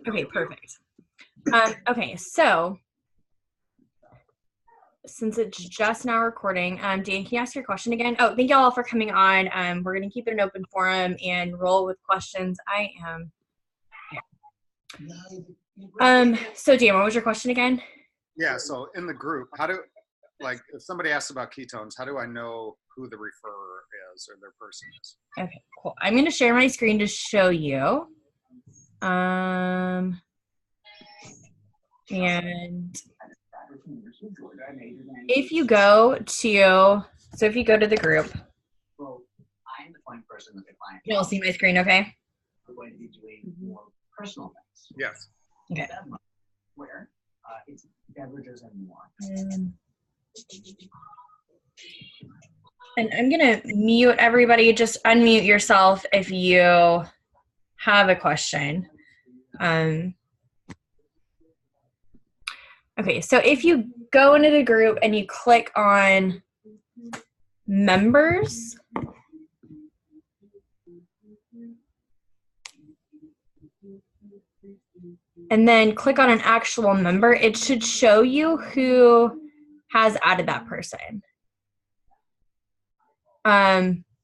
Okay, perfect. Okay, so since it's just now recording, Dan, can you ask your question again? Oh, thank you all for coming on. We're going to keep it an open forum and roll with questions. So Dan, what was your question again? Yeah, so in the group, if somebody asks about ketones, how do I know who the referrer is or their person is? Okay, cool. I'm going to share my screen to show you. And if you go to the group, you'll see my screen, okay? We're going to be doing more personal things. Yes. Okay. Where it's beverages and more. And I'm going to mute everybody. Just unmute yourself if you have a question. Okay, so if you go into the group and you click on members, and then click on an actual member, it should show you who has added that person.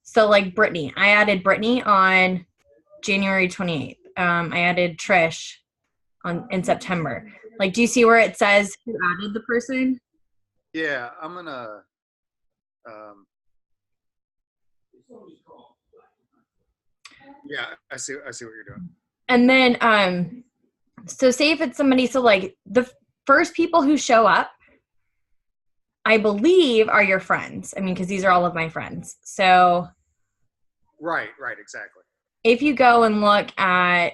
So like Brittany, I added Brittany on January 28th. I added Trish in September. Like, do you see where it says who added the person? Yeah, I'm gonna. Yeah, I see what you're doing. And then, so say if it's somebody, so like the first people who show up, I believe, are your friends. I mean, because these are all of my friends. So. Right, exactly. If you go and look at,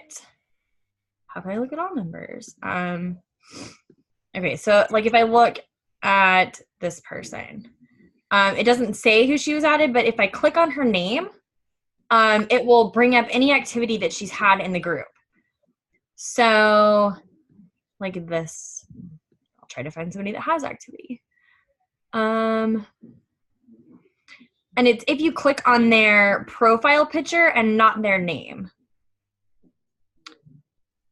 how can I look at all members? Okay, so like if I look at this person, it doesn't say who she was added, but if I click on her name, it will bring up any activity that she's had in the group. So like this, I'll try to find somebody that has activity. And it's if you click on their profile picture and not their name.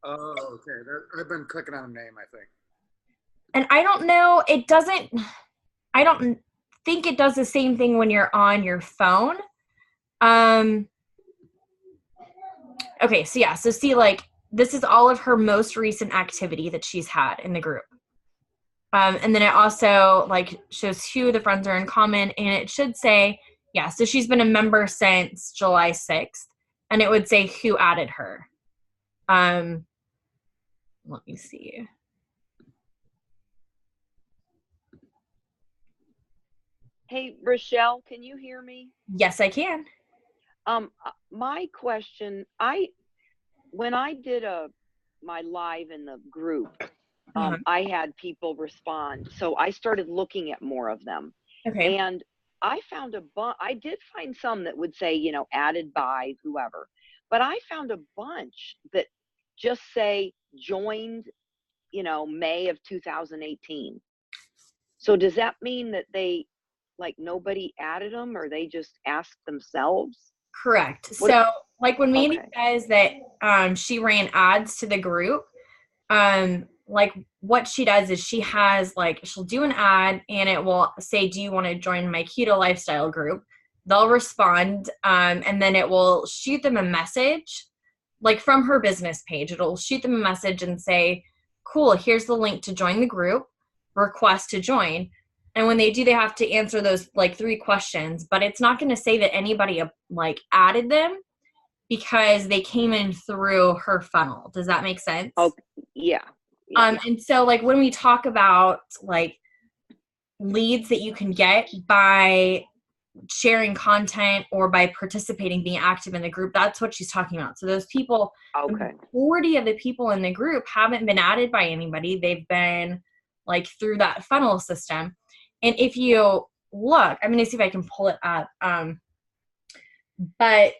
Oh, okay. I've been clicking on a name, I think. And I don't know, I don't think it does the same thing when you're on your phone. Okay, so yeah, so see, like, this is all of her most recent activity that she's had in the group. And then it also, like, shows who the friends are in common, and it should say, yeah, so she's been a member since July 6th, and it would say who added her. Let me see. Hey, Rochelle, can you hear me? Yes, I can. My question, when I did my live in the group, I had people respond. So I started looking at more of them. Okay. And I found I did find some that would say, added by whoever, but I found a bunch that just say joined, May of 2018. So does that mean that nobody added them, or they just asked themselves? Correct. So like when Mandy says that she ran ads to the group, like what she does is she'll do an ad and it will say, do you want to join my keto lifestyle group? They'll respond, and then it will shoot them a message, like from her business page. It'll shoot them a message and say, cool, here's the link to join the group, request to join. And when they do, they have to answer those like 3 questions, but it's not going to say that anybody like added them because they came in through her funnel. Does that make sense? Oh, yeah. And so like when we talk about like leads that you can get by sharing content or by participating, being active in the group, that's what she's talking about. So those people, the majority of the people in the group haven't been added by anybody. They've been like through that funnel system. And if you look, I'm going to see if I can pull it up. But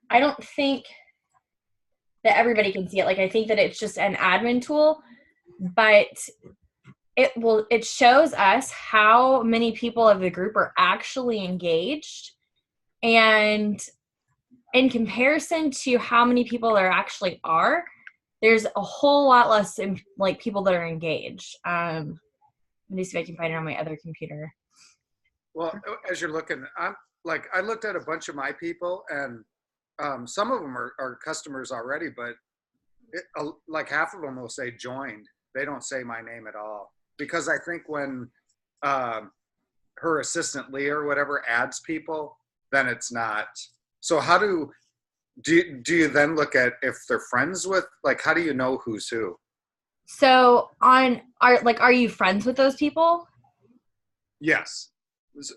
I don't think that everybody can see it. Like, I think that it's just an admin tool, but it shows us how many people of the group are actually engaged. And in comparison to how many people there actually are, there's a whole lot less like people that are engaged. Let me see if I can find it on my other computer. Well, as you're looking, I looked at a bunch of my people, and some of them are customers already, but like half of them will say joined. They don't say my name at all, because I think when her assistant Leah or whatever adds people, then it's not. So how do you then look at if they're friends with, like, how do you know who's who? So are you friends with those people? Yes.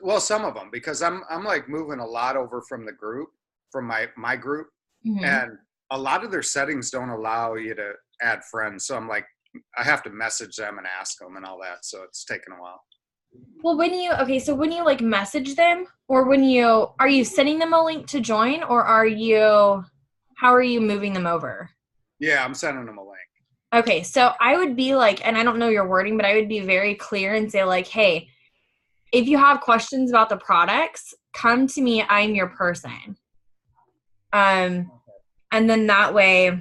Well, some of them, because I'm like moving a lot over from the group, from my group, Mm-hmm. and a lot of their settings don't allow you to add friends. So I'm like, I have to message them and ask them and all that. So it's taken a while. Well, when you like message them, or are you sending them a link to join, or how are you moving them over? Yeah, I'm sending them a link. Okay, so I would be like, and I don't know your wording, but I would be very clear and say like, hey, if you have questions about the products, come to me. I'm your person. And then that way,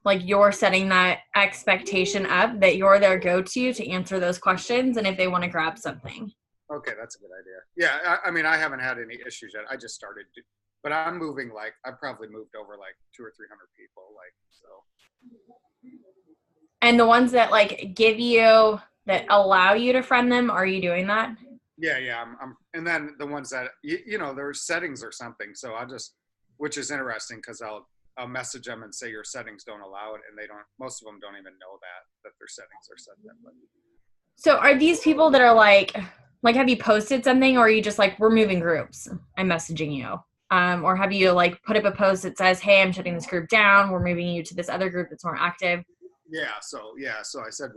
like, you're setting that expectation up that you're their go-to to answer those questions, and if they want to grab something. Okay, that's a good idea. Yeah, I mean, I haven't had any issues yet. I just started, but I'm moving, like, I've probably moved over like 200 or 300 people, like, so. And the ones that like that allow you to friend them, are you doing that? Yeah, and then the ones that there's settings or something. So which is interesting, because I'll message them and say your settings don't allow it, and most of them don't even know that their settings are set that way. So are these people that are like, have you posted something, or are you just like, we're moving groups, I'm messaging you? Or have you like put up a post that says, hey, I'm shutting this group down, we're moving you to this other group that's more active? So I said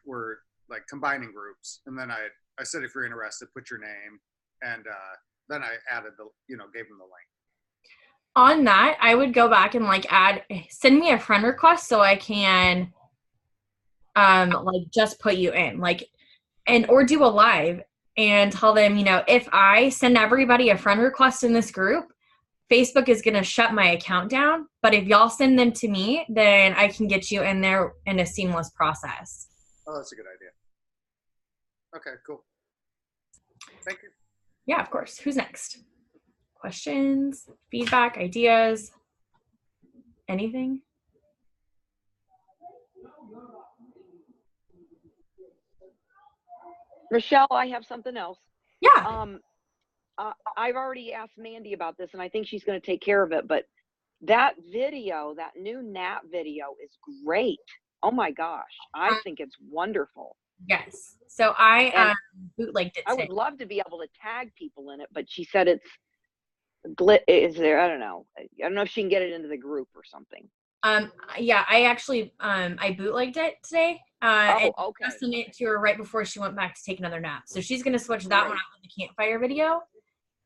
we're like combining groups, and then I said, if you're interested, put your name, and then I added gave them the link. On that, I would go back and like send me a friend request so I can like just put you in, like, or do a live and tell them, if I send everybody a friend request in this group, Facebook is going to shut my account down. But if y'all send them to me, then I can get you in there in a seamless process. Oh, that's a good idea. Okay, cool. Thank you. Yeah, of course. Who's next? Questions, feedback, ideas, anything? Rochelle, I have something else. Yeah. I've already asked Mandy about this, and I think she's going to take care of it. But that new NAP video is great. Oh my gosh, I think it's wonderful. Yes. So I bootlegged it today. I would love to be able to tag people in it, but she said is there? I don't know if she can get it into the group or something. Yeah, I actually I bootlegged it today. And okay. I sent it to her right before she went back to take another nap. So she's gonna switch that one out with the campfire video,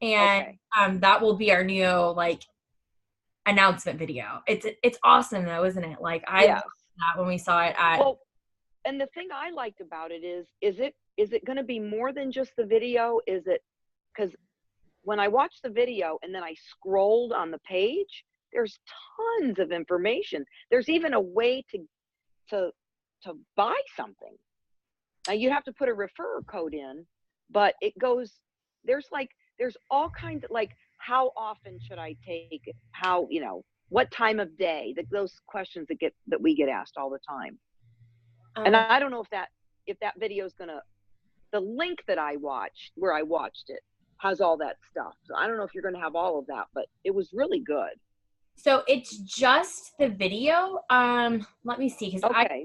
and that will be our new like announcement video. It's awesome though, isn't it? Like I loved that when we saw it at. Well, and the thing I liked about it is it going to be more than just the video? Is it, because when I watched the video and then I scrolled on the page, there's tons of information. There's even a way to buy something. Now you have to put a referrer code in, but it goes, there's all kinds of, like, how often should I take it? How, what time of day? Those questions that we get asked all the time. And I don't know if that video is the link that I watched, where I watched it, has all that stuff. So I don't know if you're going to have all of that, but it was really good. So it's just the video. Let me see, because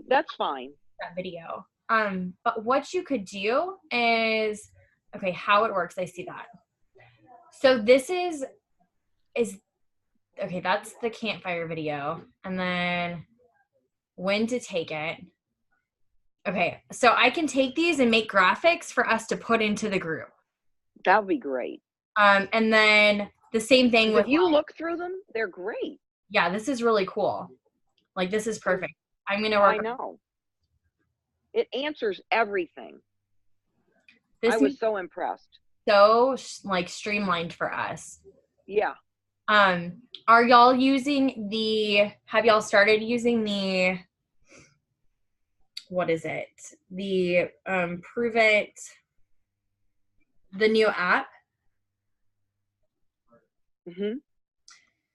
that's fine. That video. But what you could do is, how it works. I see that. So this is okay. That's the campfire video, and then when to take it. Okay, so I can take these and make graphics for us to put into the group. That would be great. And then the same thing with, if you look through them, they're great. Yeah, this is really cool. Like, this is perfect. I'm going to work. I know. It answers everything. I was so impressed. So, like, streamlined for us. Yeah. Are y'all using have y'all started using what is it? The Prove It, the new app? Mm-hmm.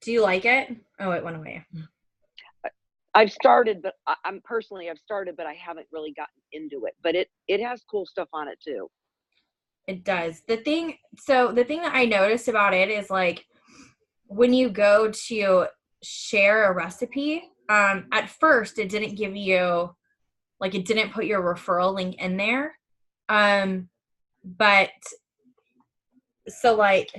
Do you like it? Oh, it went away. I've started, but I've started, but I haven't really gotten into it. But it has cool stuff on it too. It does. The thing that I noticed about it is like when you go to share a recipe, at first it didn't give you, like, it didn't put your referral link in there. But so like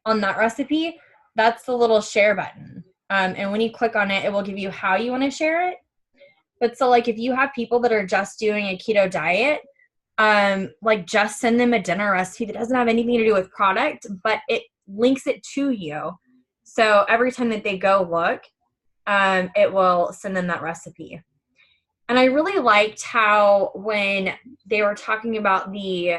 on that recipe, that's the little share button. And when you click on it, it will give you how you want to share it. But so like if you have people that are just doing a keto diet, like just send them a dinner recipe that doesn't have anything to do with product, but it links it to you. So every time that they go look, it will send them that recipe. And I really liked how when they were talking about the,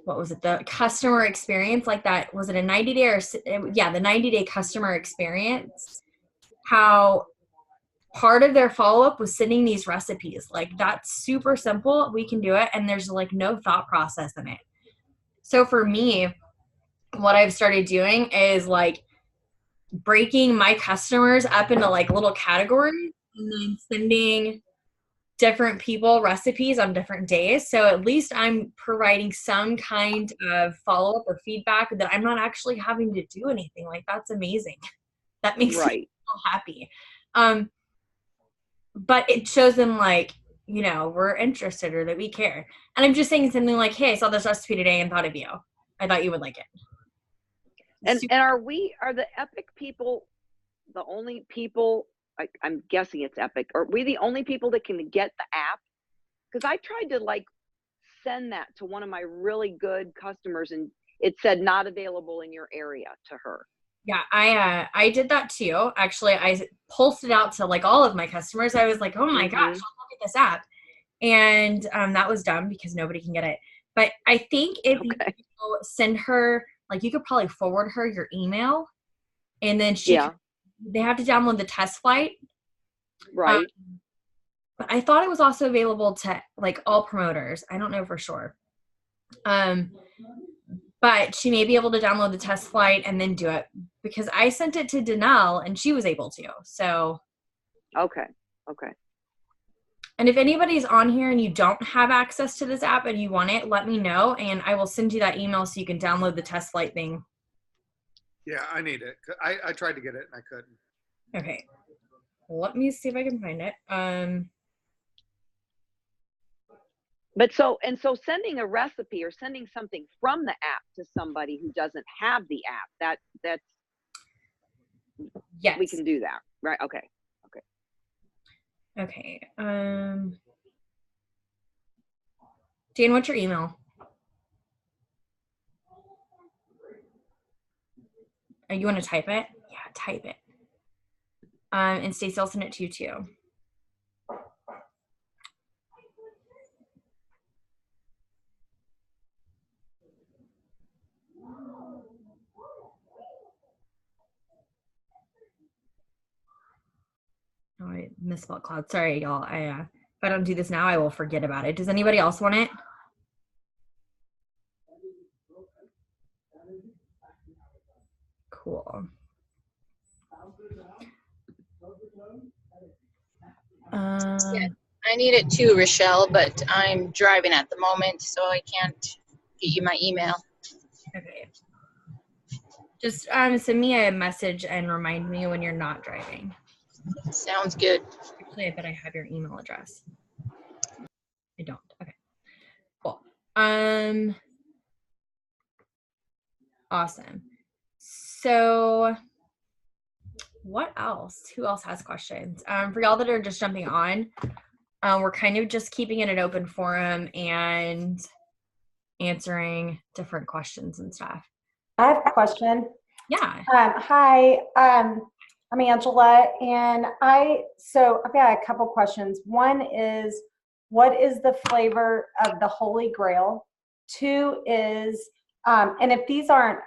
what was it, the customer experience, like that, was it a 90-day or, yeah, the 90-day customer experience, how part of their follow-up was sending these recipes. Like, that's super simple. We can do it. And there's like no thought process in it. So for me, what I've started doing is like breaking my customers up into like little categories and then sending different people recipes on different days. So at least I'm providing some kind of follow-up or feedback that I'm not actually having to do anything. Like, that's amazing. That makes me so happy. But it shows them like, you know, we're interested or that we care. And I'm just saying something like, hey, I saw this recipe today and thought of you. I thought you would like it. And are the Epic people the only people, I'm guessing it's Epic, are we the only people that can get the app? Because I tried to like send that to one of my really good customers and it said not available in your area to her. Yeah, I did that too. Actually, I pulsed it out to like all of my customers. I was like, oh my gosh, look at this app. And that was dumb because nobody can get it. But I think if you send her, like, you could probably forward her your email and then they have to download the test flight. Right. But I thought it was also available to like all promoters. I don't know for sure. But she may be able to download the test flight and then do it, because I sent it to Danelle and she was able to. So. Okay. And if anybody's on here and you don't have access to this app and you want it, let me know and I will send you that email so you can download the test flight thing. Yeah, I need it. I tried to get it and I couldn't. Okay. Let me see if I can find it. But so sending a recipe or sending something from the app to somebody who doesn't have the app, that's yes, we can do that, right? Okay. Dan, what's your email? You want to type it? Yeah, type it. And Stacey, I'll send it to you too. Oh, I misspelled cloud. Sorry, y'all. If I don't do this now, I will forget about it. Does anybody else want it? Cool. Yeah, I need it too, Rochelle, but I'm driving at the moment, so I can't get you my email. Okay. Just send me a message and remind me when you're not driving. Sounds good. Actually, I bet I have your email address. I don't. Okay. Cool. Awesome. So what else? Who else has questions? For y'all that are just jumping on, we're kind of just keeping it an open forum and answering different questions and stuff. I have a question. Yeah. Hi, I'm Angela, and I've got a couple questions. One is, what is the flavor of the Holy Grail? Two is, and if these aren't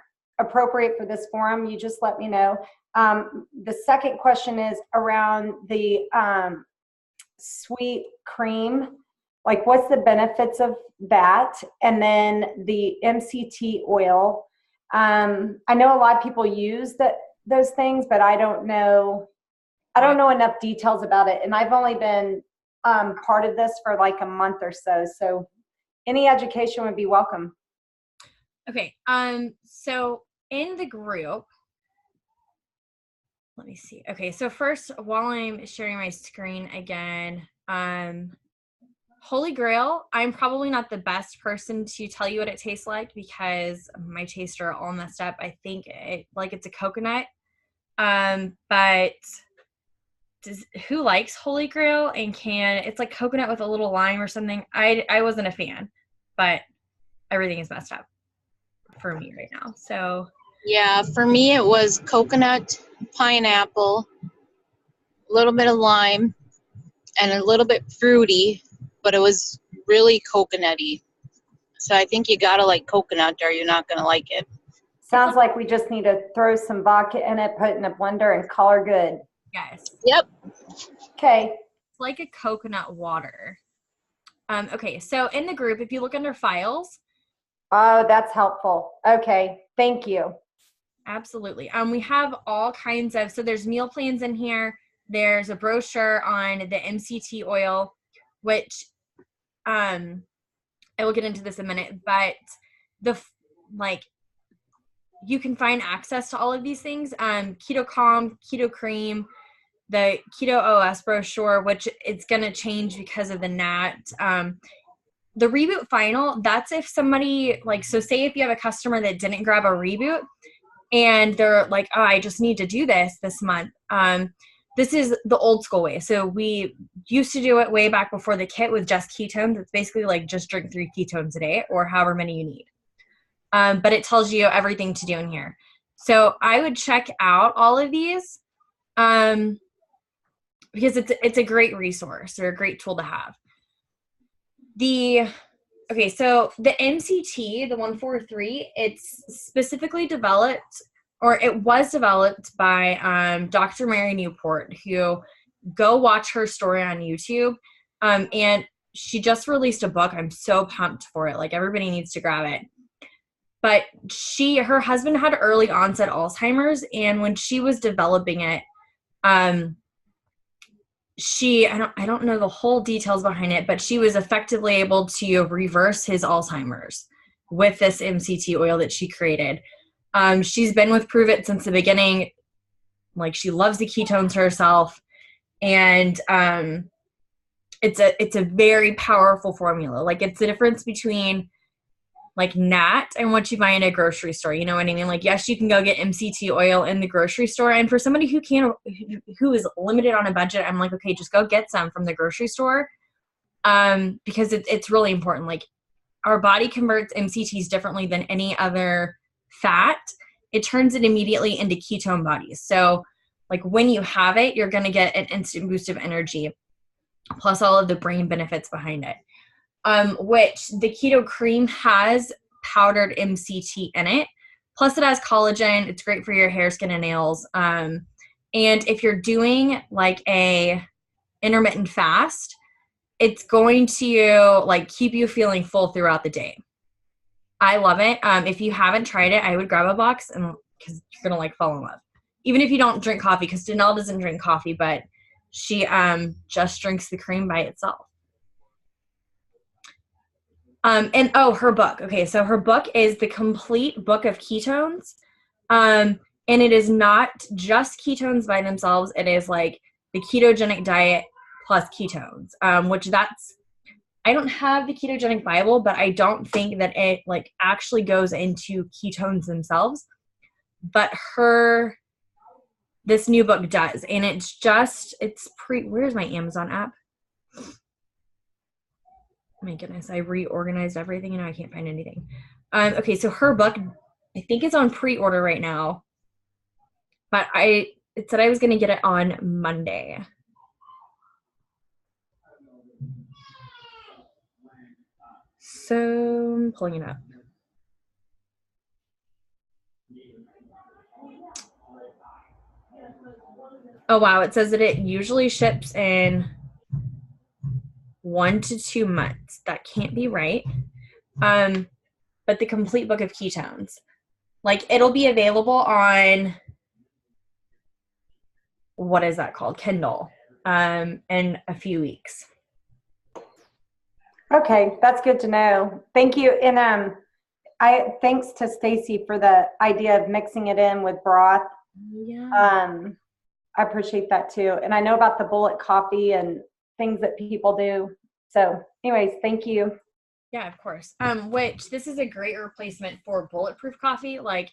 appropriate for this forum, you just let me know. The second question is around the sweet cream. Like, what's the benefits of that? And then the MCT oil. I know a lot of people use those things, but I don't know enough details about it. And I've only been part of this for like a month or so. So any education would be welcome. Okay. So in the group, let me see. Okay. So first, while I'm sharing my screen again, Holy Grail, I'm probably not the best person to tell you what it tastes like because my tastes are all messed up. I think it's a coconut. But who likes Holy Grail and it's like coconut with a little lime or something. I wasn't a fan, but everything is messed up for me right now. So Yeah, for me it was coconut, pineapple, a little bit of lime, and a little bit fruity, but it was really coconutty. So I think you gotta like coconut or you're not gonna like it. Sounds like we just need to throw some vodka in it, put it in a blender, and call her good. yes. Yep. Okay. It's like a coconut water. Okay, so in the group, if you look under files. Oh, that's helpful. Okay, thank you. Absolutely. We have all kinds of, so there's meal plans in here. There's a brochure on the MCT oil, which I will get into this in a minute, but you can find access to all of these things. Keto Calm, Keto Cream, the Keto OS brochure, which it's going to change because of the NAT. The Reboot Final, that's if somebody, so say if you have a customer that didn't grab a Reboot and they're like, oh, I just need to do this month. This is the old school way. So we used to do it way back before the kit with just ketones. It's basically like just drink 3 ketones a day or however many you need. But it tells you everything to do in here. So I would check out all of these because it's a great resource or a great tool to have. So the MCT, the 143, it's specifically developed, or it was developed by Dr. Mary Newport, who go watch her story on YouTube. And she just released a book. I'm so pumped for it. Like, everybody needs to grab it. But her husband had early onset Alzheimer's, and when she was developing it, I don't know the whole details behind it, but she was effectively able to reverse his Alzheimer's with this MCT oil that she created. She's been with Prove It since the beginning. Like, she loves the ketones herself, and it's a very powerful formula. Like, it's the difference between like NAT and what you buy in a grocery store. You know what I mean? Like, yes, you can go get MCT oil in the grocery store. And for somebody who is limited on a budget, I'm like, okay, just go get some from the grocery store. Because it's really important. Like, our body converts MCTs differently than any other fat. It turns it immediately into ketone bodies. So like, when you have it, you're going to get an instant boost of energy, plus all of the brain benefits behind it. Which the Keto Cream has powdered MCT in it. Plus it has collagen. It's great for your hair, skin, and nails. And if you're doing like a intermittent fast, it's going to like keep you feeling full throughout the day. I love it. If you haven't tried it, I would grab a box because you're going to like fall in love. Even if you don't drink coffee, because Danelle doesn't drink coffee, but she just drinks the cream by itself. Her book. Okay, so her book is the complete book of ketones. And it is not just ketones by themselves. It is like the ketogenic diet plus ketones, which I don't have the ketogenic Bible, but I don't think that it like actually goes into ketones themselves. But this new book does. And where's my Amazon app? My goodness, I reorganized everything and now I can't find anything. Okay, so her book, I think it's on pre-order right now, but it said I was going to get it on Monday. So I'm pulling it up. Oh, wow. It says that it usually ships in 1 to 2 months. That can't be right. But the complete book of ketones, like it'll be available on, what is that called? Kindle, in a few weeks. Okay, that's good to know. Thank you. And thanks to Stacy for the idea of mixing it in with broth. Yeah. I appreciate that too. And I know about the bullet coffee and things that people do. So anyways, thank you. Yeah, of course. Which this is a great replacement for bulletproof coffee. Like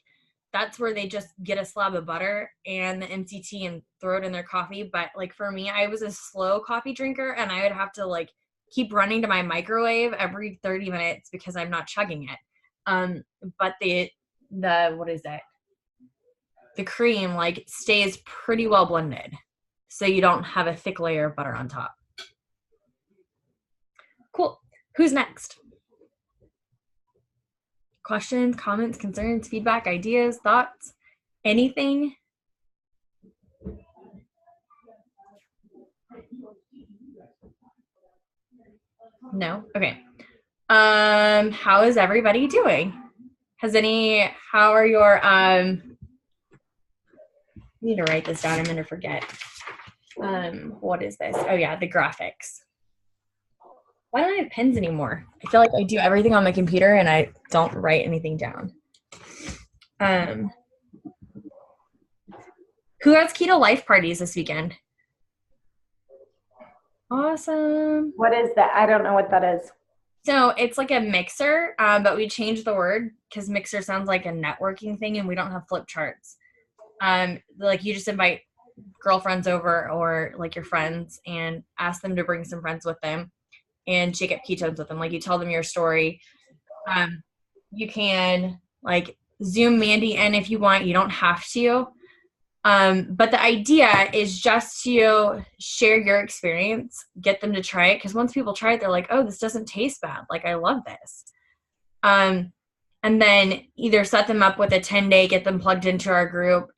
that's where they just get a slab of butter and the MCT and throw it in their coffee. But like for me, I was a slow coffee drinker and I would have to like keep running to my microwave every 30 minutes because I'm not chugging it. But the what is it? The cream like stays pretty well blended. So you don't have a thick layer of butter on top. Cool. Who's next? Questions, comments, concerns, feedback, ideas, thoughts, anything? No? Okay. How is everybody doing? How are your, I need to write this down. I'm going to forget. What is this? Oh yeah, the graphics. Why don't I have pens anymore? I feel like I do everything on my computer and I don't write anything down. Who has keto life parties this weekend? Awesome. What is that? I don't know what that is. So it's like a mixer, but we changed the word because mixer sounds like a networking thing and we don't have flip charts. Like you just invite girlfriends over or like your friends and ask them to bring some friends with them and shake up ketones with them. Like you tell them your story. You can like Zoom Mandy in if you want. You don't have to. But the idea is just to share your experience, get them to try it. Because once people try it, they're like, oh, this doesn't taste bad. Like, I love this. And then either set them up with a 10-day, get them plugged into our group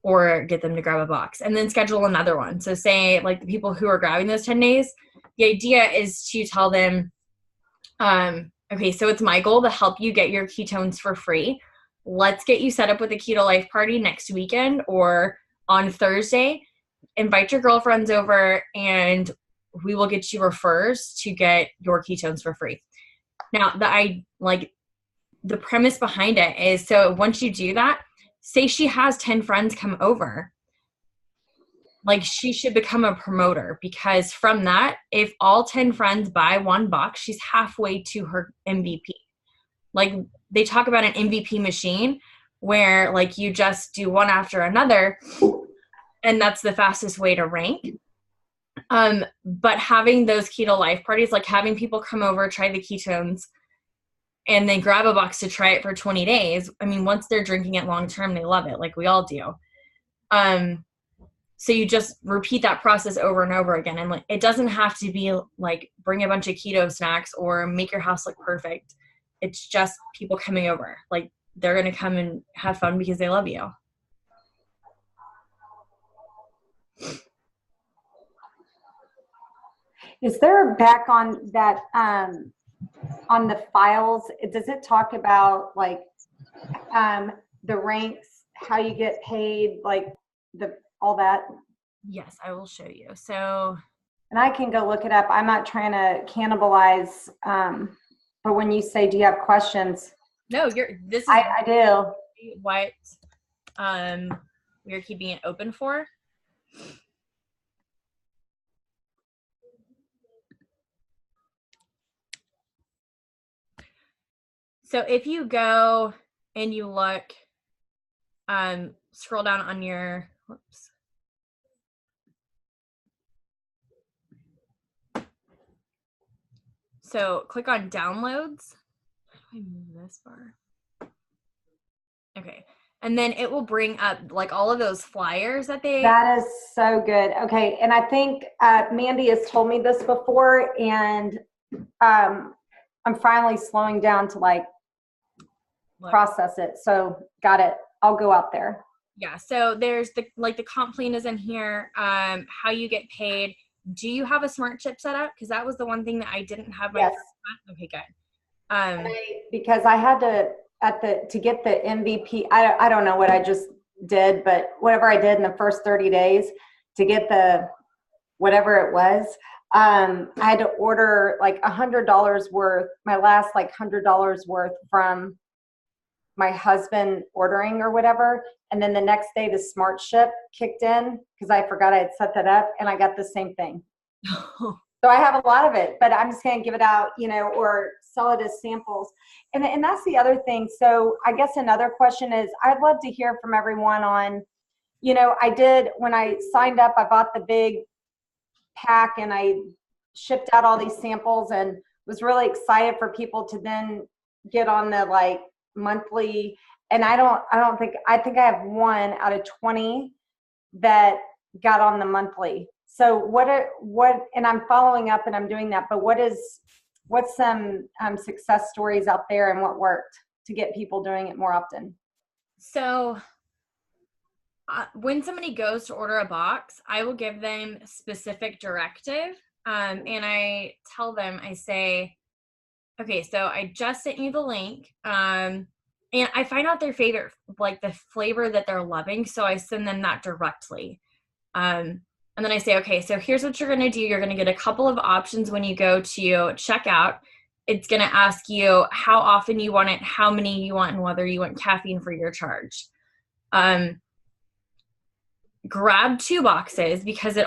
or get them to grab a box and then schedule another one. So say like the people who are grabbing those 10 days, the idea is to tell them, okay, so it's my goal to help you get your ketones for free. Let's get you set up with a keto life party next weekend or on Thursday. Invite your girlfriends over and we will get you refers to get your ketones for free. Now, the premise behind it is, so once you do that, say she has 10 friends come over, like she should become a promoter because from that, if all 10 friends buy one box, she's halfway to her MVP. Like they talk about an MVP machine where like you just do one after another and that's the fastest way to rank. But having those keto life parties, like having people come over, try the ketones, and then grab a box to try it for 20 days. I mean, once they're drinking it long-term, they love it like we all do. So you just repeat that process over and over again. And like, it doesn't have to be like bring a bunch of keto snacks or make your house look perfect. It's just people coming over. Like they're going to come and have fun because they love you. Is there a back on that, on the files, does it talk about like the ranks, how you get paid, like all that? Yes, I will show you. So, and I can go look it up. I'm not trying to cannibalize, but when you say, do you have questions? No, this is I do. What we're keeping it open for. So if you go and you look, scroll down on your, whoops. So click on downloads. How do I move this far? Okay. And then it will bring up like all of those flyers that That is so good. Okay. And I think Mandy has told me this before and I'm finally slowing down to like process it. So got it. I'll go out there. Yeah, so there's the comp plan is in here, how you get paid. Do you have a smart chip set up? Because that was the one thing that I didn't have my Yes. first month. Okay, good. Because I had to get the MVP. I don't know what I just did, but whatever I did in the first 30 days to get the whatever it was, I had to order like $100 worth, my last like $100 worth from my husband ordering or whatever. And then the next day the smart ship kicked in because I forgot I had set that up, and I got the same thing. So I have a lot of it, but I'm just going to give it out, or sell it as samples. And that's the other thing. So I guess another question is, I'd love to hear from everyone on, I did, when I signed up, I bought the big pack and I shipped out all these samples and was really excited for people to then get on the like monthly. And I think I have 1 out of 20 that got on the monthly. So what, and I'm following up and I'm doing that, but what's some success stories out there and what worked to get people doing it more often? So when somebody goes to order a box, I will give them specific directive. And I tell them, I say, okay, so I just sent you the link. And I find out their favorite, like the flavor that they're loving. So I send them that directly. And then I say, okay, so here's what you're going to do. You're going to get a couple of options when you go to checkout. It's going to ask you how often you want it, how many you want, and whether you want caffeine for your charge. Grab 2 boxes because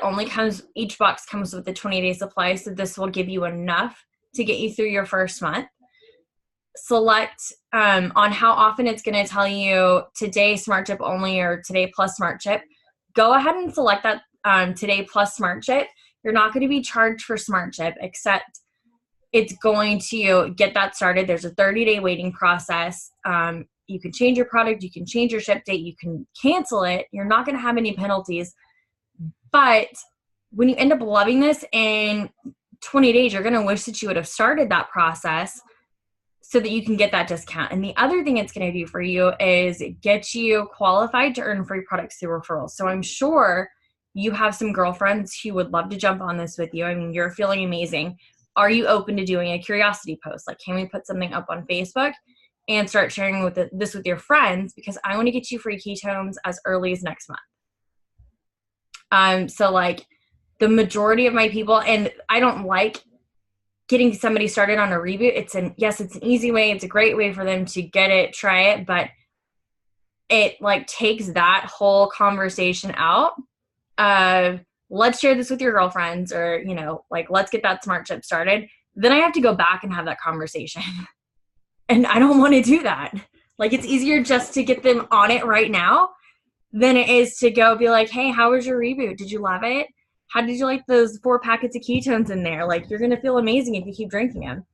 each box comes with a 20-day supply. So this will give you enough to get you through your first month. Select on how often it's going to tell you today smart chip only or today plus smart chip. Go ahead and select that today plus smart chip. You're not going to be charged for smart chip, except it's going to get that started. There's a 30-day waiting process. You can change your product. You can change your ship date. You can cancel it. You're not going to have any penalties. But when you end up loving this in 20 days, you're going to wish that you would have started that process so that you can get that discount. And the other thing it's going to do for you is get you qualified to earn free products through referrals. So I'm sure you have some girlfriends who would love to jump on this with you. I mean, you're feeling amazing. Are you open to doing a curiosity post? Like, can we put something up on Facebook and start sharing this with your friends? Because I want to get you free ketones as early as next month. So like the majority of my people, and I don't like getting somebody started on a reboot. It's an easy way. It's a great way for them to get it, try it, but it like takes that whole conversation out. Let's share this with your girlfriends, or, like, let's get that smart chip started. Then I have to go back and have that conversation. And I don't want to do that. Like, it's easier just to get them on it right now than it is to go be like, hey, how was your reboot? Did you love it? How did you like those 4 packets of ketones in there? Like, you're going to feel amazing if you keep drinking them.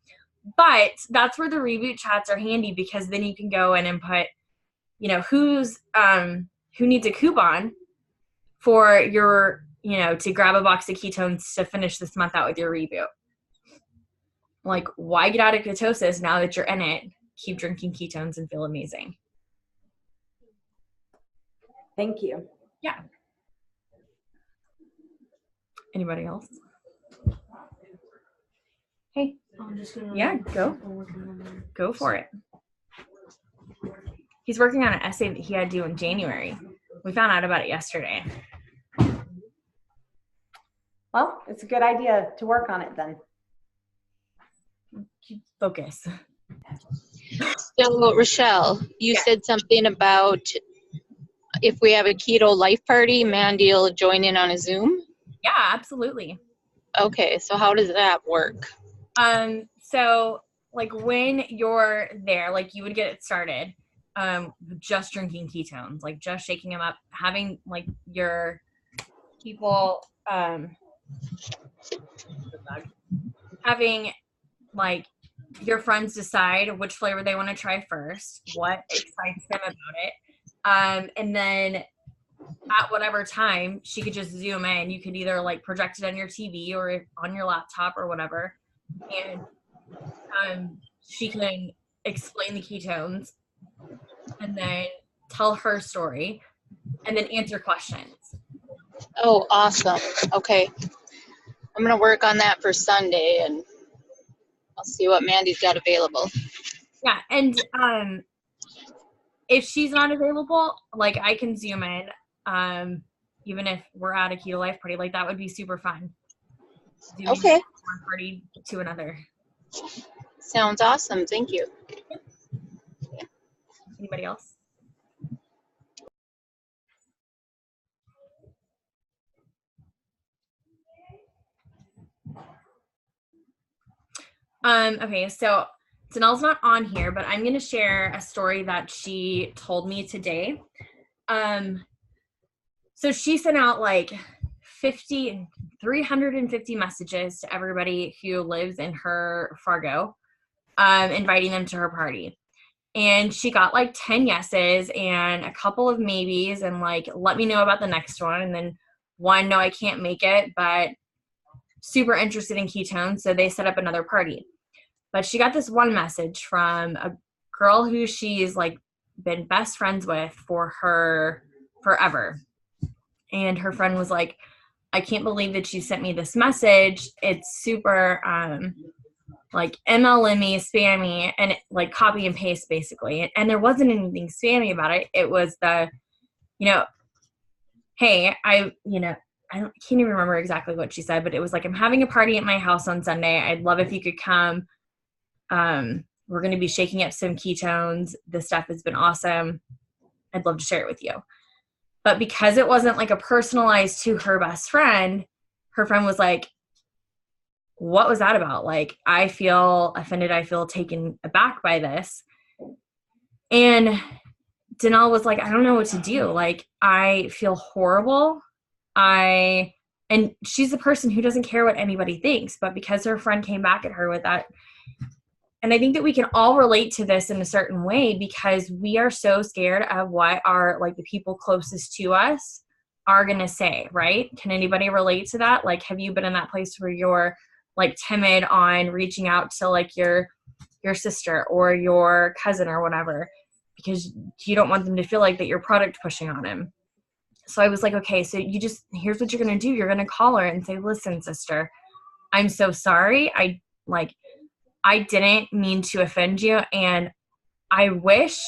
But that's where the reboot chats are handy, because then you can go in and put, who needs a coupon for your, to grab a box of ketones to finish this month out with your reboot. Like, why get out of ketosis now that you're in it? Keep drinking ketones and feel amazing. Thank you. Yeah. Anybody else? Hey. Yeah, go for it. He's working on an essay that he had due in January. We found out about it yesterday. Well, it's a good idea to work on it then. Focus. So, Rochelle, you said something about if we have a keto life party, Mandy will join in on a Zoom? Yeah, absolutely. Okay, so how does that work? So like when you're there, like you would get it started, just drinking ketones, like just shaking them up, having like your people, having like your friends decide which flavor they want to try first, what excites them about it. And then at whatever time, she could just zoom in. You could either like project it on your TV or on your laptop or whatever. And she can explain the ketones and then tell her story. and then answer questions. Oh, awesome. Okay. I'm going to work on that for Sunday, and I'll see what Mandy's got available. Yeah, and if she's not available, like I can Zoom in, even if we're at a Keto Life party, like that would be super fun. Zooming Okay. from one party to another. Sounds awesome. Thank you. Anybody else? Okay, so Danelle's not on here, but I'm going to share a story that she told me today. So she sent out like 350 messages to everybody who lives in her Fargo, inviting them to her party. And she got like 10 yeses and a couple of maybes and like, let me know about the next one. And then one, no, I can't make it, but super interested in ketones. So they set up another party. But she got this one message from a girl who she's like been best friends with for her forever. And her friend was like, I can't believe that you sent me this message. It's super like MLM-y, spammy, and like copy and paste basically. And there wasn't anything spammy about it. It was the, hey, I can't even remember exactly what she said, but it was like, I'm having a party at my house on Sunday. I'd love if you could come. We're going to be shaking up some ketones. This stuff has been awesome. I'd love to share it with you. But because it wasn't like a personalized to her best friend, her friend was like, what was that about? Like, I feel offended. I feel taken aback by this. And Danelle was like, I don't know what to do. Like, I feel horrible. And she's the person who doesn't care what anybody thinks, but because her friend came back at her with that. And I think that we can all relate to this in a certain way because we are so scared of what our, like the people closest to us are going to say, right? Can anybody relate to that? Like, have you been in that place where you're like timid on reaching out to like your sister or your cousin or whatever, because you don't want them to feel like that you're product pushing on him. So I was like, okay, so here's what you're going to do. You're going to call her and say, listen, sister, I'm so sorry. I didn't mean to offend you. And I wish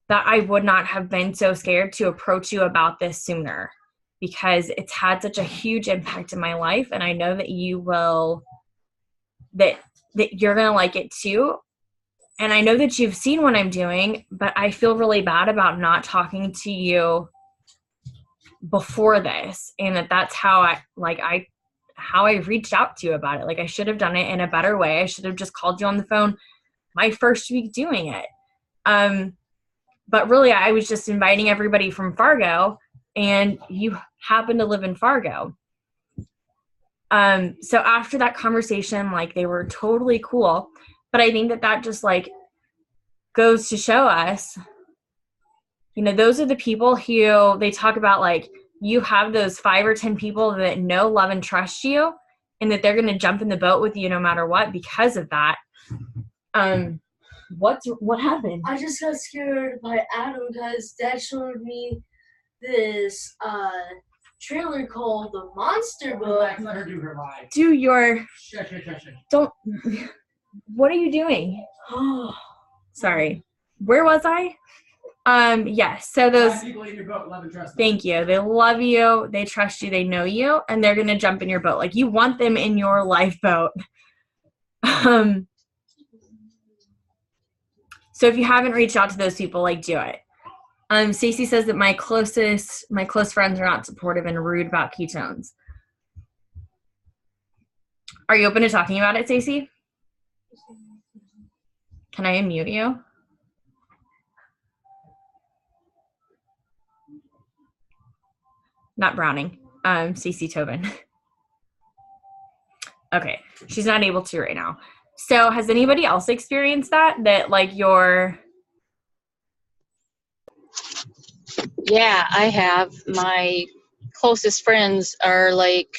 that I would not have been so scared to approach you about this sooner, because it's had such a huge impact in my life. And I know that that you're going to like it too. And I know that you've seen what I'm doing, but I feel really bad about not talking to you before this. And that's how I reached out to you about it. Like, I should have done it in a better way. I should have just called you on the phone my first week doing it. But really, I was just inviting everybody from Fargo, and you happen to live in Fargo. So after that conversation, like, they were totally cool. But I think that just like goes to show us, those are the people who they talk about, like, you have those 5 or 10 people that know, love, and trust you, and that they're going to jump in the boat with you no matter what because of that. What happened? I just got scared by Adam because Dad showed me this trailer called The Monster Book. Let her do her live. Do your... Shush. Don't... What are you doing? Sorry. Where was I? Yes. So those people in your boat love and trust. Thank you. They love you. They trust you. They know you, and they're gonna jump in your boat. Like, you want them in your lifeboat. So if you haven't reached out to those people, like, do it. Stacey says that my close friends are not supportive and rude about ketones. Are you open to talking about it, Stacey? Can I unmute you? Not Browning. Stacey Tobin. Okay. She's not able to right now. So has anybody else experienced that like your... Yeah, I have. My closest friends are like,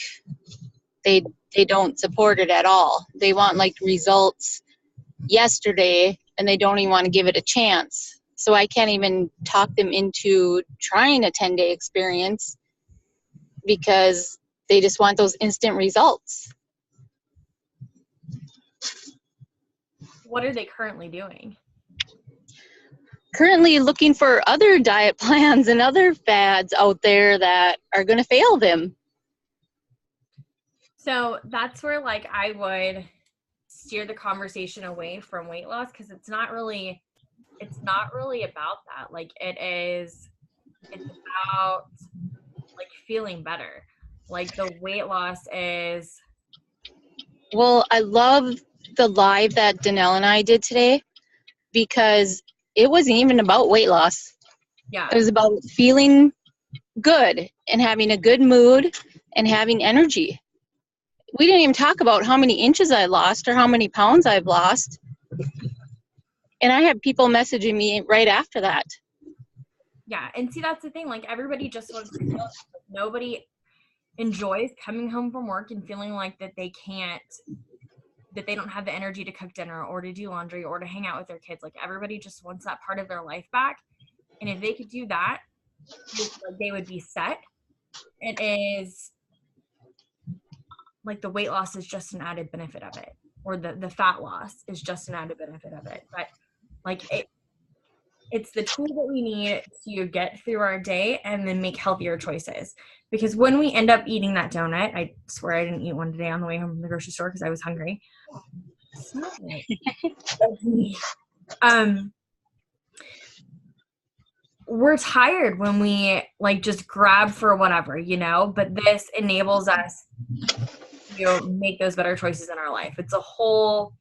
they don't support it at all. They want like results yesterday, and they don't even want to give it a chance. So I can't even talk them into trying a 10-day experience because they just want those instant results. What are they currently doing? Currently looking for other diet plans and other fads out there that are going to fail them. So that's where like I would steer the conversation away from weight loss, because it's not really about that. Like it's about like feeling better. Like the weight loss is. Well, I love the live that Danelle and I did today because it wasn't even about weight loss. Yeah. It was about feeling good and having a good mood and having energy. We didn't even talk about how many inches I lost or how many pounds I've lost. And I had people messaging me right after that. Yeah. And see, that's the thing. Like everybody just wants to feel, nobody enjoys coming home from work and feeling like that they don't have the energy to cook dinner or to do laundry or to hang out with their kids. Like everybody just wants that part of their life back. And if they could do that, they would be set. It is like the weight loss is just an added benefit of it, or the fat loss is just an added benefit of it. But like it's the tool that we need to get through our day and then make healthier choices. Because when we end up eating that donut, I swear I didn't eat one today on the way home from the grocery store because I was hungry. We're tired when we like just grab for whatever, but this enables us to make those better choices in our life. It's a whole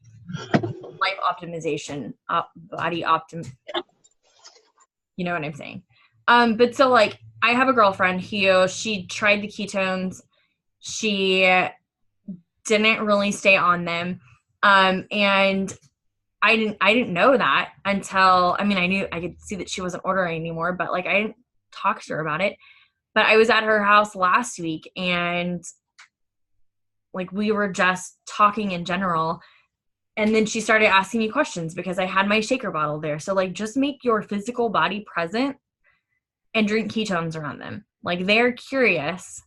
life optimization, body you know what I'm saying? But so like I have a girlfriend who she tried the ketones. She didn't really stay on them. And I didn't know that until, I knew I could see that she wasn't ordering anymore, but like I didn't talk to her about it. But I was at her house last week and like we were just talking in general. And then she started asking me questions because I had my shaker bottle there. So like just make your physical body present and drink ketones around them. Like they're curious,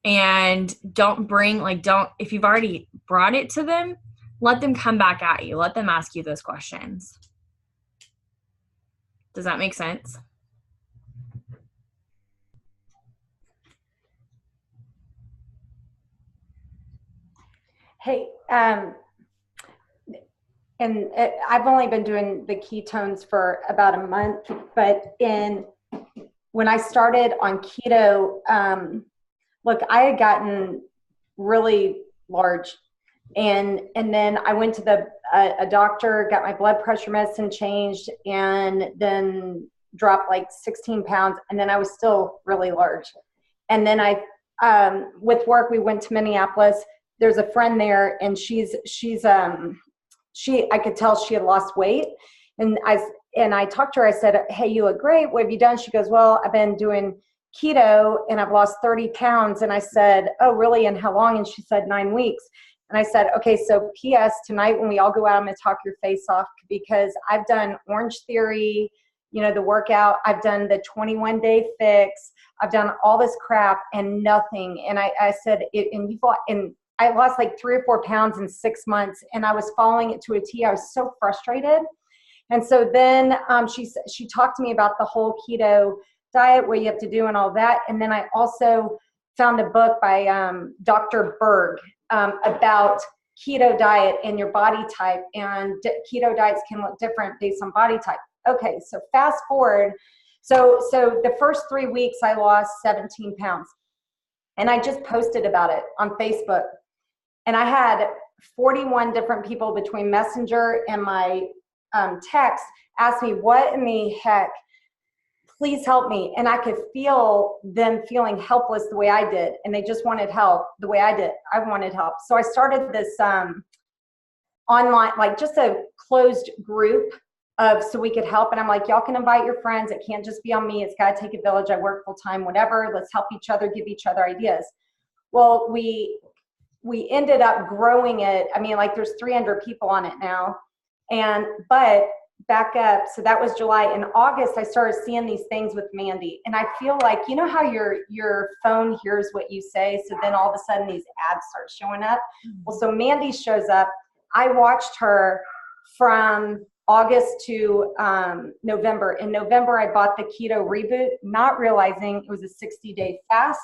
and if you've already brought it to them, let them come back at you. Let them ask you those questions. Does that make sense? Hey, and I've only been doing the ketones for about a month, but when I started on keto, look, I had gotten really large, and then I went to a doctor, got my blood pressure medicine changed, and then dropped like 16 pounds, and then I was still really large. And then with work, we went to Minneapolis. There's a friend there, and I could tell she had lost weight. And I talked to her, I said, hey, you look great. What have you done? She goes, well, I've been doing keto and I've lost 30 pounds. And I said, oh, really? And how long? And she said 9 weeks. And I said, okay, so P.S. tonight when we all go out, I'm going to talk your face off because I've done Orange Theory, the workout. I've done the 21-day fix. I've done all this crap and nothing. And I said, I lost like 3 or 4 pounds in 6 months, and I was following it to a T. I was so frustrated. And so then she talked to me about the whole keto diet, what you have to do and all that. And then I also found a book by Dr. Berg about keto diet and your body type. And keto diets can look different based on body type. Okay, so fast forward. So the first 3 weeks I lost 17 pounds. And I just posted about it on Facebook. And I had 41 different people between Messenger and my text ask me, what in the heck, please help me. And I could feel them feeling helpless the way I did. And they just wanted help the way I did. I wanted help. So I started this online, like just a closed group so we could help. And I'm like, y'all can invite your friends. It can't just be on me. It's got to take a village. I work full time, whatever. Let's help each other, give each other ideas. Well, we ended up growing it. There's 300 people on it now. But back up. So that was July. In August, I started seeing these things with Mandy. And I feel like, you know how your phone hears what you say? So then all of a sudden these ads start showing up. Well, so Mandy shows up. I watched her from August to November. In November, I bought the Keto Reboot, not realizing it was a 60-day fast.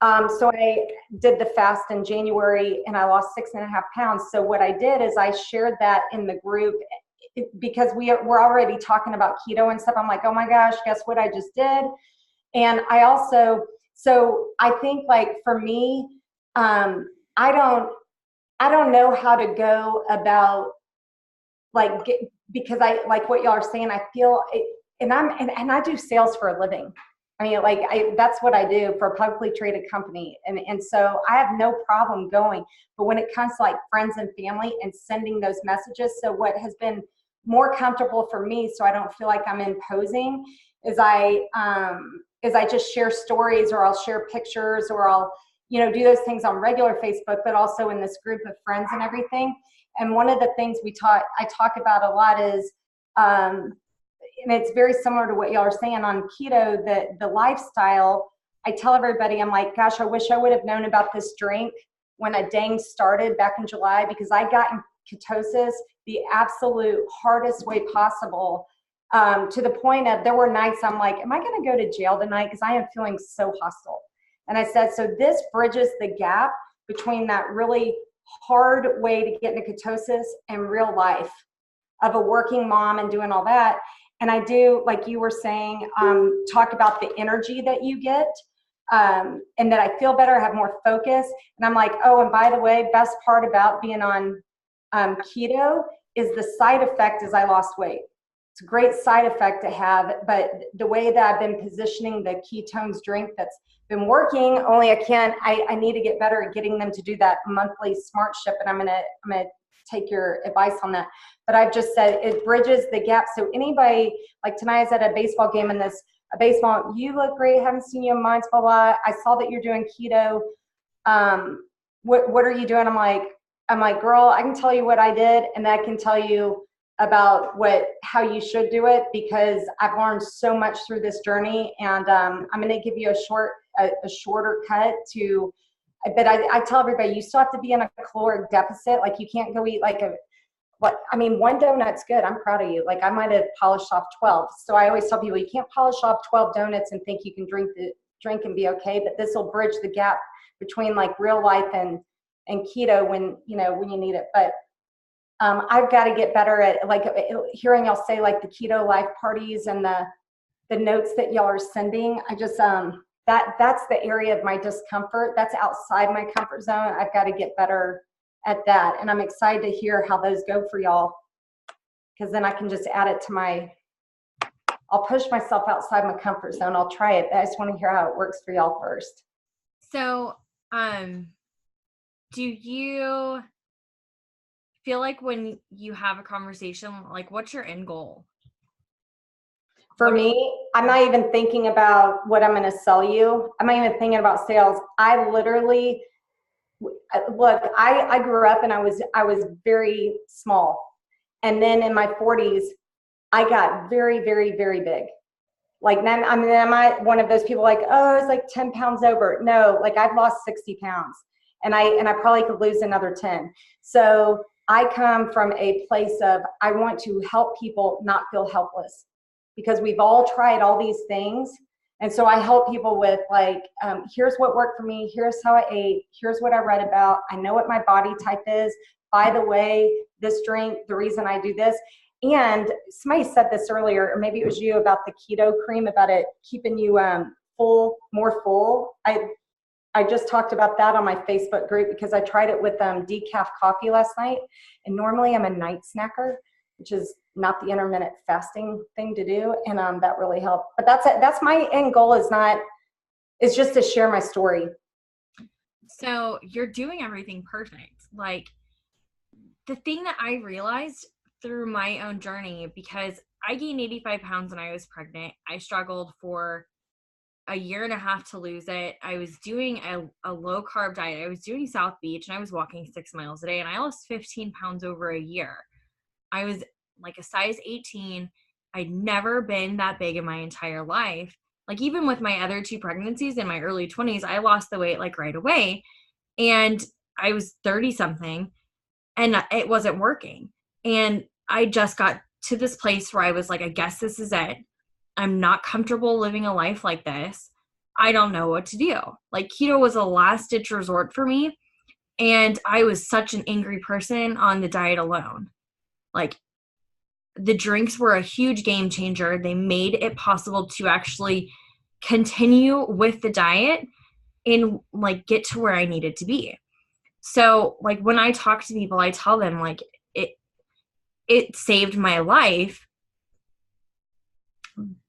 So I did the fast in January and I lost 6.5 pounds. So what I did is I shared that in the group because we're already talking about keto and stuff. I'm like, oh my gosh, guess what I just did? And I also, so I think like for me, I don't know how to go about like, because I like what y'all are saying, I feel it, and I do sales for a living. I mean, like that's what I do for a publicly traded company. And so I have no problem going, but when it comes to like friends and family and sending those messages, so what has been more comfortable for me, so I don't feel like I'm imposing, is I just share stories, or I'll share pictures, or I'll, you know, do those things on regular Facebook, but also in this group of friends and everything. And one of the things I talk about a lot is, and it's very similar to what y'all are saying on keto, the lifestyle. I tell everybody, I'm like, gosh, I wish I would have known about this drink when a dang started back in July, because I got in ketosis the absolute hardest way possible, to the point of there were nights I'm like, am I going to go to jail tonight? Because I am feeling so hostile. And I said, so this bridges the gap between that really hard way to get into ketosis and real life of a working mom and doing all that. And I do, like you were saying, talk about the energy that you get, and that I feel better, have more focus. And I'm like, oh, and by the way, best part about being on keto is the side effect is I lost weight. It's a great side effect to have, but the way that I've been positioning the ketones drink that's been working, only I need to get better at getting them to do that monthly smart ship, and I'm gonna take your advice on that. But I've just said it bridges the gap. So anybody, like tonight I was at a baseball game, and a baseball, you look great, haven't seen you in months, blah, blah. I saw that you're doing keto. What are you doing? I'm like, girl, I can tell you what I did, and I can tell you about how you should do it, because I've learned so much through this journey. And I'm going to give you a shorter cut to, but I tell everybody, you still have to be in a caloric deficit. Like you can't go eat one donut's good. I'm proud of you. Like I might have polished off 12. So I always tell people, you can't polish off 12 donuts and think you can drink and be okay. But this will bridge the gap between like real life and keto when you need it. But I've got to get better at like hearing y'all say like the keto life parties and the notes that y'all are sending. I just, that's the area of my discomfort. That's outside my comfort zone. I've got to get better at that. And I'm excited to hear how those go for y'all, because then I can just add it to I'll push myself outside my comfort zone. I'll try it. I just want to hear how it works for y'all first. So, do you feel like when you have a conversation, like what's your end goal? For me, I'm not even thinking about what I'm going to sell you. I'm not even thinking about sales. I literally, look, I grew up and I was very small. And then in my 40s, I got very, very, very big. Like, am I one of those people like, oh, it's like 10 pounds over? No, like I've lost 60 pounds and I probably could lose another 10. So I come from a place of, I want to help people not feel helpless, because we've all tried all these things. And so I help people with like, here's what worked for me. Here's how I ate. Here's what I read about. I know what my body type is. By the way, this drink, the reason I do this. And somebody said this earlier, or maybe it was you, about the keto cream, about it keeping you more full. I just talked about that on my Facebook group, because I tried it with decaf coffee last night. And normally I'm a night snacker, which is not the intermittent fasting thing to do. And that really helped. But that's my end goal, is just to share my story. So you're doing everything perfect. Like the thing that I realized through my own journey, because I gained 85 pounds when I was pregnant. I struggled for a year and a half to lose it. I was doing a low carb diet. I was doing South Beach and I was walking 6 miles a day, and I lost 15 pounds over a year. I was like a size 18. I'd never been that big in my entire life. Like even with my other 2 pregnancies in my early 20s, I lost the weight like right away. And I was 30 something and it wasn't working. And I just got to this place where I was like, I guess this is it. I'm not comfortable living a life like this. I don't know what to do. Like keto was a last ditch resort for me. And I was such an angry person on the diet alone. Like the drinks were a huge game changer. They made it possible to actually continue with the diet and like get to where I needed to be. So like when I talk to people, I tell them like it saved my life,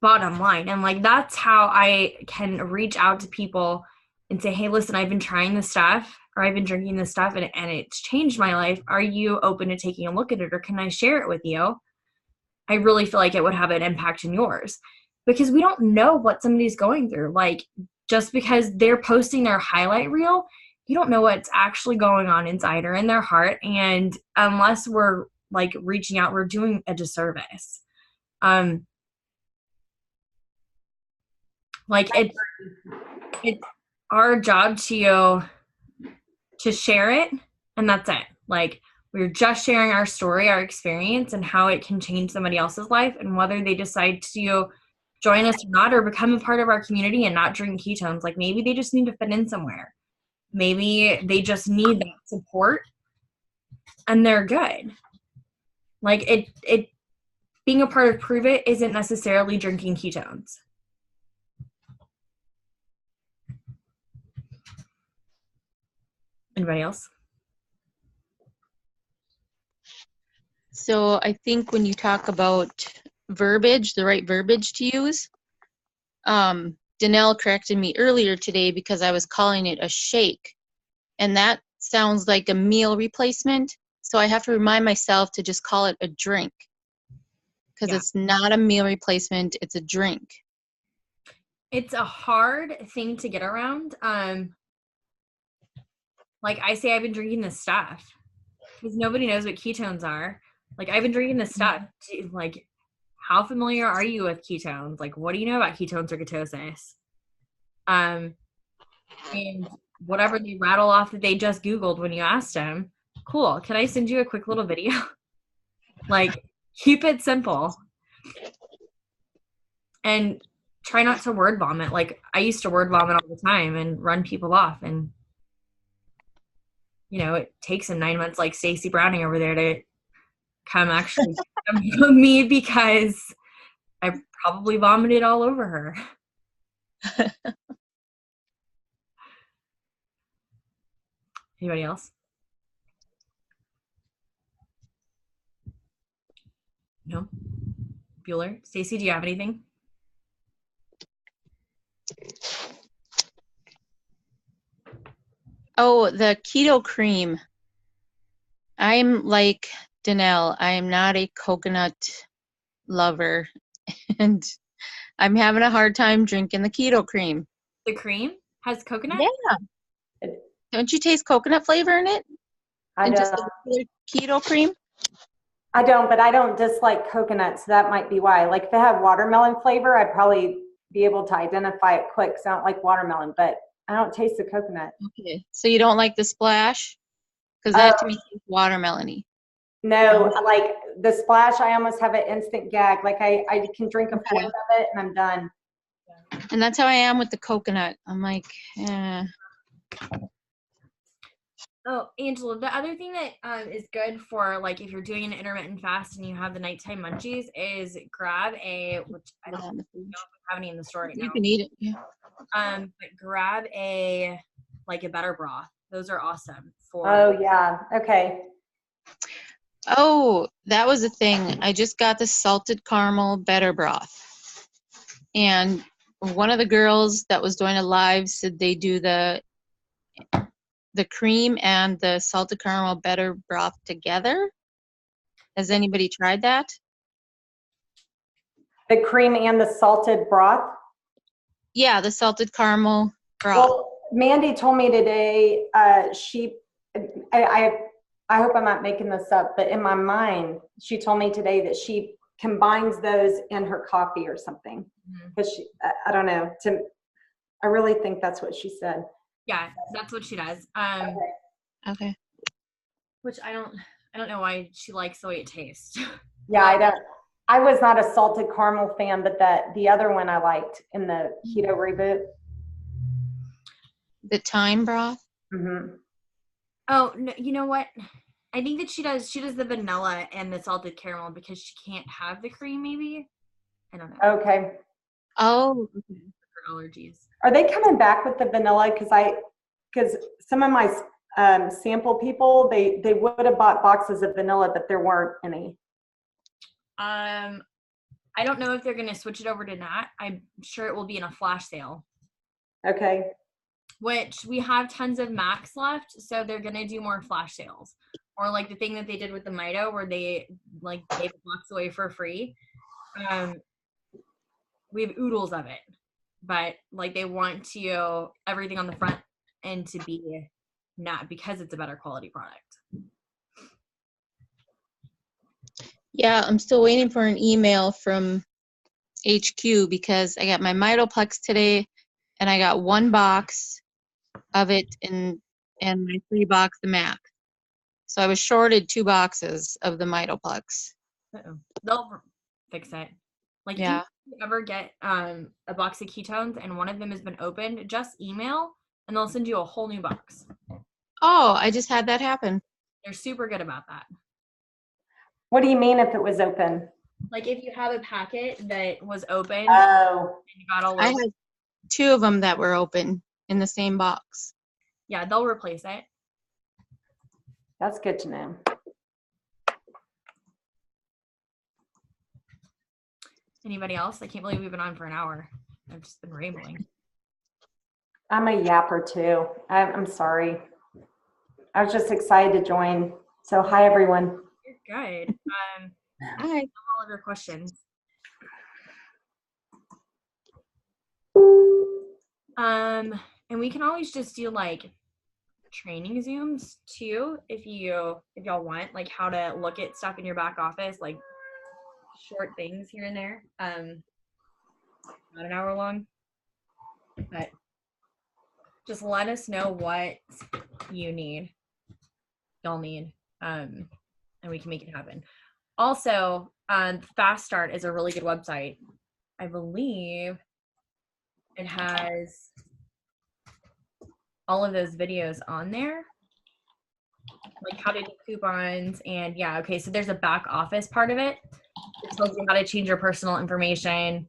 bottom line. And like that's how I can reach out to people and say, hey, listen, I've been trying this stuff or I've been drinking this stuff and it's changed my life. Are you open to taking a look at it or can I share it with you? I really feel like it would have an impact in yours because we don't know what somebody's going through. Like just because they're posting their highlight reel, you don't know what's actually going on inside or in their heart. And unless we're like reaching out, we're doing a disservice. Like it's our job to share it and that's it. Like we're just sharing our story, our experience, and how it can change somebody else's life and whether they decide to join us or not or become a part of our community and not drink ketones. Like maybe they just need to fit in somewhere. Maybe they just need that support and they're good. Like it being a part of Prove It isn't necessarily drinking ketones. Anybody else? So I think when you talk about verbiage, the right verbiage to use, Danelle corrected me earlier today because I was calling it a shake. And that sounds like a meal replacement. So I have to remind myself to just call it a drink because it's not a meal replacement, it's a drink. It's a hard thing to get around. Like I say, I've been drinking this stuff because nobody knows what ketones are. Like I've been drinking this stuff. Like how familiar are you with ketones? Like what do you know about ketones or ketosis? And whatever they rattle off that they just Googled when you asked them, cool. Can I send you a quick little video? Like keep it simple. And try not to word vomit. Like I used to word vomit all the time and run people off and you know, it takes him 9 months like Stacey Browning over there to come actually come me because I probably vomited all over her. Anybody else? No? Bueller? Stacey, do you have anything? Oh, the keto cream. I'm like Danelle. I am not a coconut lover, and I'm having a hard time drinking the keto cream. The cream has coconut? Yeah. Don't you taste coconut flavor in it? I And don't. just like keto cream? I don't, but I don't dislike coconut, so that might be why. Like if it had watermelon flavor, I'd probably be able to identify it quick because I don't like watermelon, but I don't taste the coconut. Okay. So you don't like the splash? Because that to me tastes watermelon-y. No, like the splash, I almost have an instant gag. Like I can drink a fourth of it and I'm done. And that's how I am with the coconut. I'm like, eh. Oh, Angela, the other thing that is good for like if you're doing an intermittent fast and you have the nighttime munchies is grab which I don't know if we have any in the store right now. You can eat it, yeah. But grab a better broth. Those are awesome for. Oh yeah, okay. Oh, that was a thing. I just got the salted caramel better broth. And one of the girls that was doing a live said they do the cream and the salted caramel better broth together. Has anybody tried that? The cream and the salted broth? Yeah, the salted caramel broth. Well, Mandy told me today I I hope I'm not making this up, but in my mind, she told me today that she combines those in her coffee or something. Because I don't know. I really think that's what she said. Yeah, that's what she does. Okay. Which I don't know why she likes the way it tastes. Yeah, I was not a salted caramel fan, but the other one I liked in the keto reboot. The thyme broth. Mm-hmm. Oh, no, you know what? I think that she does the vanilla and the salted caramal because she can't have the cream, maybe. I don't know. Okay. Oh. Her allergies. Are they coming back with the vanilla? Because some of my sample people, they would have bought boxes of vanilla, but there weren't any. I don't know if they're going to switch it over to not. I'm sure it will be in a flash sale. Okay. Which we have tons of Max left, so they're going to do more flash sales. Or like the thing that they did with the Mito where they like gave the box away for free. We have oodles of it. But like they want to everything on the front end to be not because it's a better quality product. Yeah, I'm still waiting for an email from HQ because I got my Mitoplex today and I got 1 box of it and my 3 box of Max. So I was shorted 2 boxes of the Mitoplex. Uh-oh. They'll fix it. Like Yeah. if you ever get a box of ketones and one of them has been opened, just email and they'll send you a whole new box. Oh, I just had that happen. They're super good about that. What do you mean if it was open? Like if you have a packet that was open Oh. and you got all I over, had 2 of them that were open in the same box. yeah, they'll replace it. That's good to know. Anybody else? I can't believe we've been on for an hour. I've just been rambling. I'm a yapper too. I'm sorry. I was just excited to join. So hi, everyone. You're good. Hi. All of your questions. And we can always just do like training Zooms too, if y'all want, like how to look at stuff in your back office, like short things here and there. Not an hour long, but just let us know what y'all need, and we can make it happen. Also, Fast Start is a really good website. I believe it has all of those videos on there, like how to do coupons and yeah. Okay, so there's a back office part of it. It tells you how to change your personal information.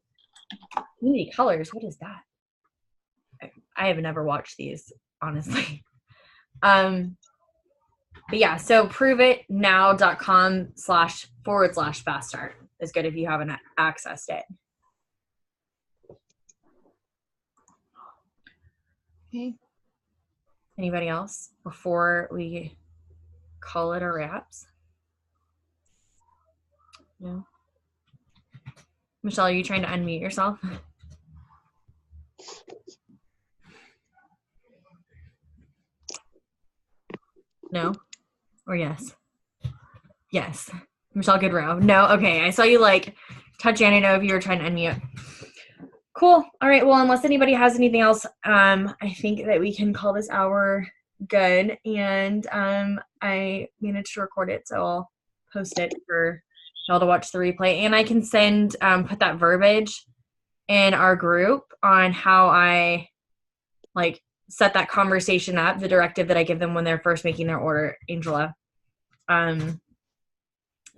Community colors, what is that? I have never watched these, honestly. But yeah, so proveitnow.com//fast start is good if you haven't accessed it. Okay. Anybody else before we call it a wraps? No. Michelle, are you trying to unmute yourself? No? Or yes? Yes. Michelle Goodrow. No? Okay. I saw you like touching. I didn't know if you were trying to unmute. Cool. All right. Well, unless anybody has anything else, I think that we can call this hour good. And I managed to record it, so I'll post it for y'all to watch the replay. And I can send, put that verbiage in our group on how I like set that conversation up, the directive that I give them when they're first making their order, Angela. And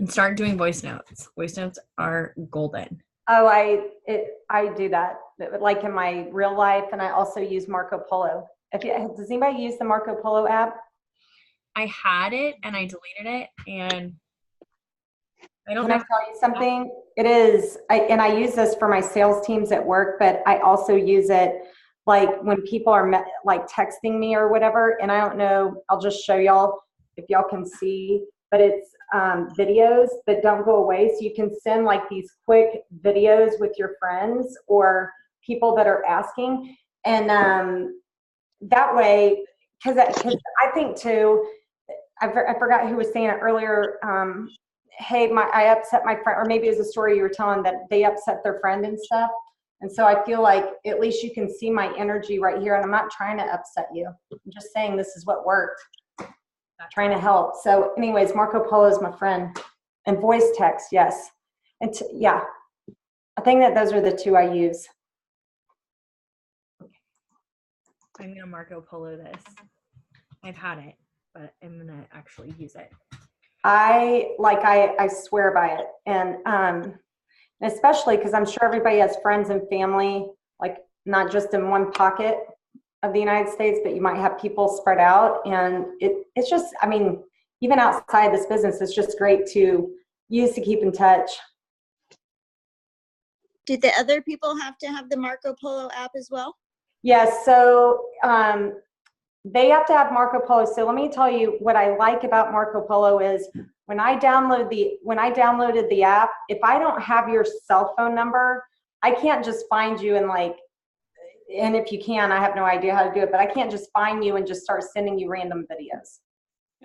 start doing voice notes. Voice notes are golden. Oh, I do that like in my real life, and I also use Marco Polo. Does anybody use the Marco Polo app? I had it and I deleted it, and I don't know. Can I tell you something? It is, and I use this for my sales teams at work, but I also use it like when people are like texting me or whatever, and I don't know, I'll just show y'all if y'all can see, but it's videos that don't go away. So you can send like these quick videos with your friends or people that are asking. And that way, because I think too, I forgot who was saying it earlier. Hey, I upset my friend, or maybe it was a story you were telling that they upset their friend and stuff. And so I feel like at least you can see my energy right here, and I'm not trying to upset you. I'm just saying this is what worked. Not trying to help. So anyways, Marco Polo is my friend. And voice text, yes. And yeah, I think that those are the two I use. I'm gonna Marco Polo this. I've had it, but I'm gonna actually use it. I swear by it. And especially because I'm sure everybody has friends and family, like not just in one pocket of the United States, but you might have people spread out. And it's just, I mean, even outside this business, it's just great to use to keep in touch. Do the other people have to have the Marco Polo app as well? Yes, so they have to have Marco Polo. So let me tell you what I like about Marco Polo is when I downloaded the app, if I don't have your cell phone number, I can't just find you and if you can, I have no idea how to do it, but I can't just find you and just start sending you random videos.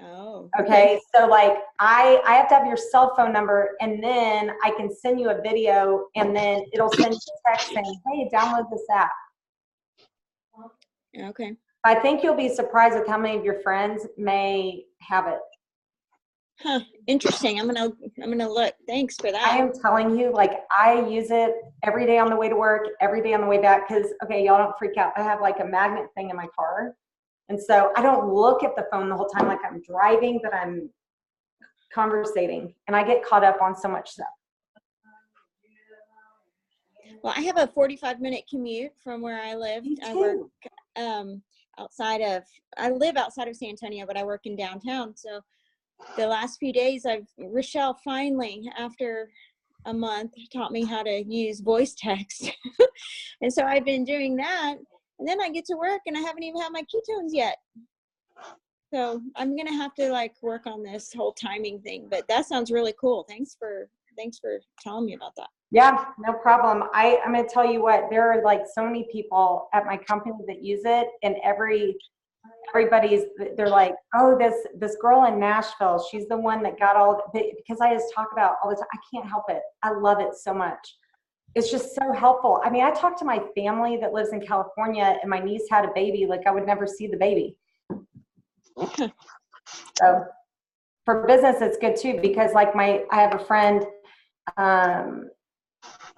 Oh. Okay, so like I have to have your cell phone number, and then I can send you a video, and then it'll send you a text saying, hey, download this app. Okay. I think you'll be surprised with how many of your friends may have it. Huh. Interesting. I'm gonna look. Thanks for that. I am telling you, like I use it every day on the way to work, every day on the way back. Because okay, y'all don't freak out. I have like a magnet thing in my car, and so I don't look at the phone the whole time like I'm driving, but I'm conversating, and I get caught up on so much stuff. Well, I have a 45-minute commute from where I live. I work I live outside of San Antonio, but I work in downtown. So the last few days Rochelle finally, after a month, taught me how to use voice text. And so I've been doing that, and then I get to work and I haven't even had my ketones yet. So I'm going to have to like work on this whole timing thing, but that sounds really cool. Thanks for telling me about that. Yeah, no problem. I'm going to tell you what, there are like so many people at my company that use it, and they're like, oh, this girl in Nashville, she's the one that got all, because I just talk about all the time. I can't help it. I love it so much. It's just so helpful. I mean, I talk to my family that lives in California, and my niece had a baby, like I would never see the baby. So for business, it's good too, because like I have a friend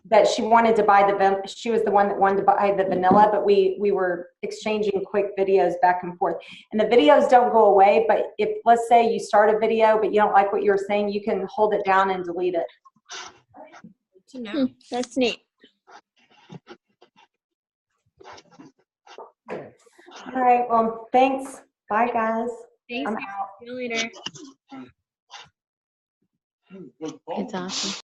that she wanted to buy she was the one that wanted to buy the vanilla, but we were exchanging quick videos back and forth. And the videos don't go away, but if, let's say you start a video, but you don't like what you're saying, you can hold it down and delete it. That's neat. All right, well, thanks. Bye, guys. Thanks. I'm out. See you later. It's awesome.